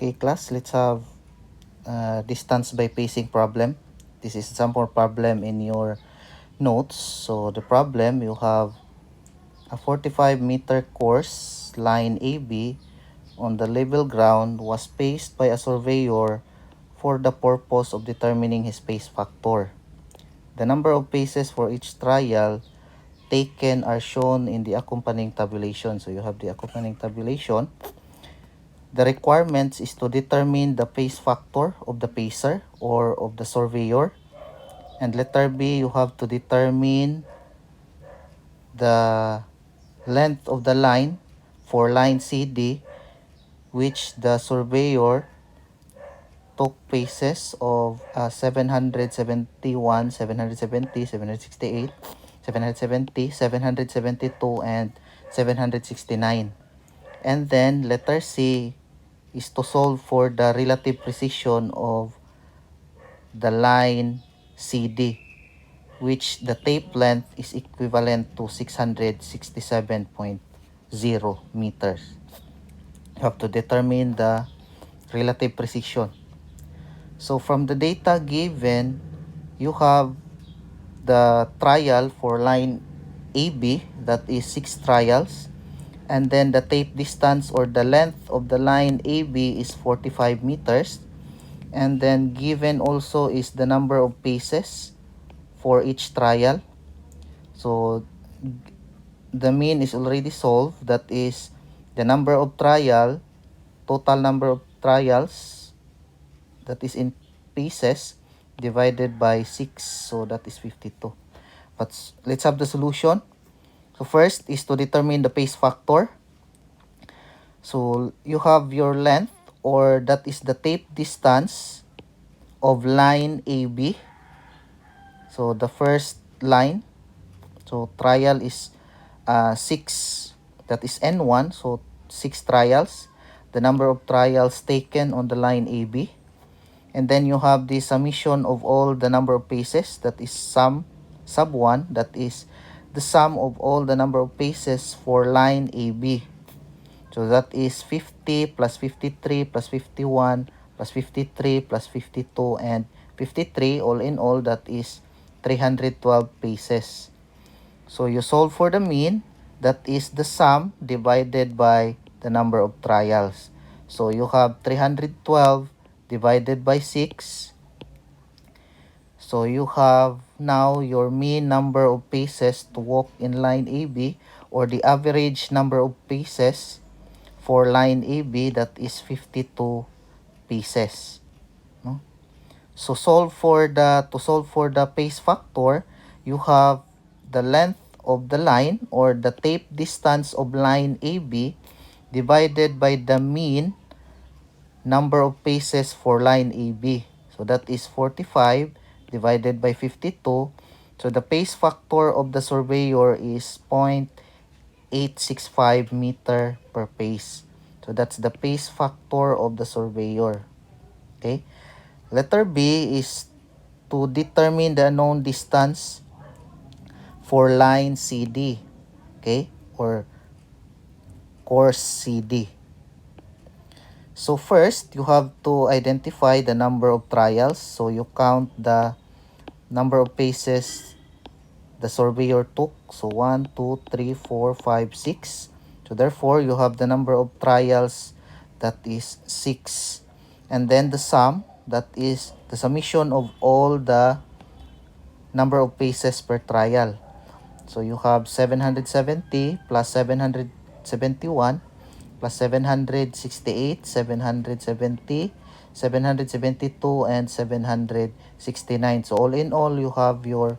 Okay, class, let's have distance by pacing problem. This is example problem in your notes. So the problem, you have a 45-meter course line AB on the level ground was paced by a surveyor for the purpose of determining his pace factor. The number of paces for each trial taken are shown in the accompanying tabulation. So you have the accompanying tabulation. The requirements is to determine the pace factor of the pacer or of the surveyor. And letter B, you have to determine the length of the line for line CD, which the surveyor took paces of 771, 770, 768, 770, 772, and 769. And then letter C is to solve for the relative precision of the line CD, which the tape length is equivalent to 667.0 meters. You have to determine the relative precision. So from the data given, you have the trial for line AB, that is 6 trials, and then the tape distance or the length of the line AB is 45 meters, and then given also is the number of paces for each trial. So the mean is already solved, that is the number of total number of trials, that is in paces, divided by 6, so that is 52. But let's have the solution. So first is to determine the pace factor. So you have your length, or that is the tape distance of line AB. So the first line, so trial is 6, that is N1, so 6 trials, the number of trials taken on the line AB. And then you have the summation of all the number of paces, that is sub 1, that is the sum of all the number of paces for line AB. So that is 50 plus 53 plus 51 plus 53 plus 52 and 53. All in all, that is 312 paces. So you solve for the mean, that is the sum divided by the number of trials. So you have 312 divided by 6. So you have now your mean number of paces to walk in line AB, or the average number of paces for line AB, that is 52 paces. No? So to solve for the pace factor, you have the length of the line, or the tape distance of line AB, divided by the mean number of paces for line AB. So that is 45 divided by 52. So the pace factor of the surveyor is 0.865 meter per pace. So that's the pace factor of the surveyor. Okay. Letter B is to determine the known distance for line CD. Okay. Or course CD. So first, you have to identify the number of trials. So you count the number of paces the surveyor took. So 1, 2, 3, 4, 5, 6. So therefore, you have the number of trials, that is 6. And then the sum, that is the summation of all the number of paces per trial. So you have 770 plus 771 plus 768, 770, 772, and 769. So all in all, you have your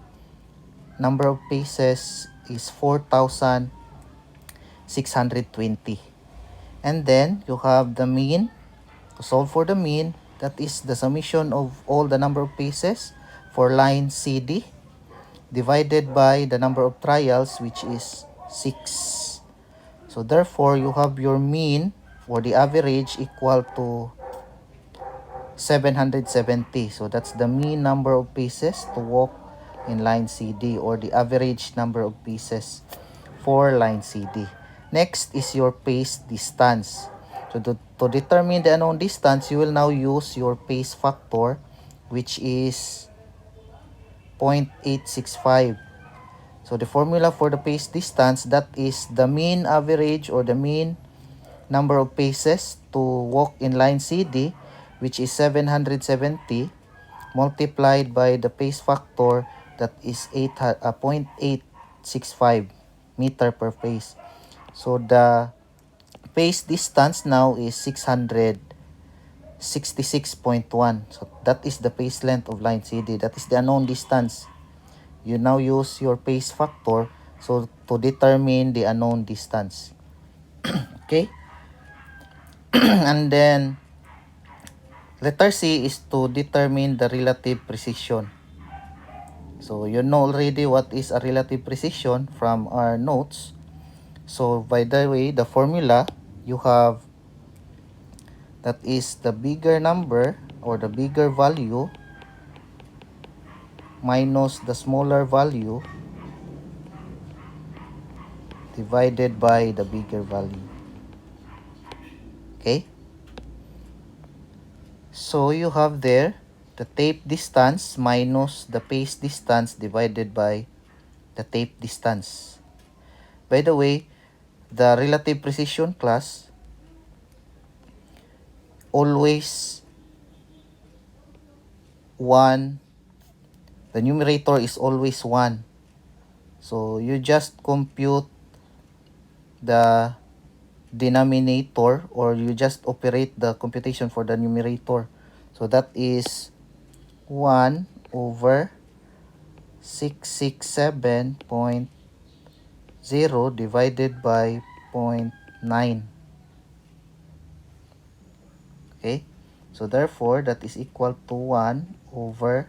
number of paces is 4,620. And then you have the mean. To solve for the mean, that is the summation of all the number of paces for line CD divided by the number of trials, which is 6. So therefore, you have your mean, or the average, equal to 770. So that's the mean number of paces to walk in line CD, or the average number of paces for line CD. Next is your pace distance. So to to determine the unknown distance, you will now use your pace factor, which is 0.865. So the formula for the pace distance, that is the mean average or the mean number of paces to walk in line CD, which is 770, multiplied by the pace factor, that is 0.865 meter per pace. So the pace distance now is 666.1. So that is the pace length of line CD. That is the unknown distance. You now use your pace factor so to determine the unknown distance. Okay? And then letter C is to determine the relative precision. So you know already what is a relative precision from our notes. So by the way, the formula you have, that is the bigger number or the bigger value minus the smaller value divided by the bigger value. Okay? So you have there the tape distance minus the pace distance divided by the tape distance. By the way, the relative precision class always 1. The numerator is always 1. So you just compute the denominator, or you just operate the computation for the numerator. So that is 1 over 667.0 divided by 0.9. Okay, so therefore that is equal to 1 over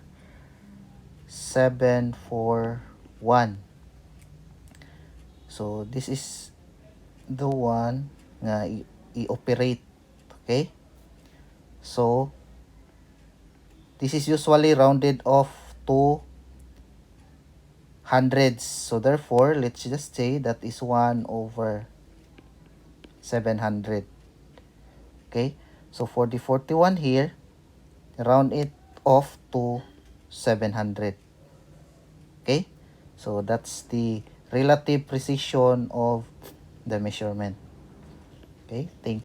741. So this is the one nga i-operate. Okay, so this is usually rounded off to hundreds. So therefore, let's just say that is 1 over 700. Okay, so for the 41 here, round it off to 700. Okay, so that's the relative precision of the measurement. Okay, thank you.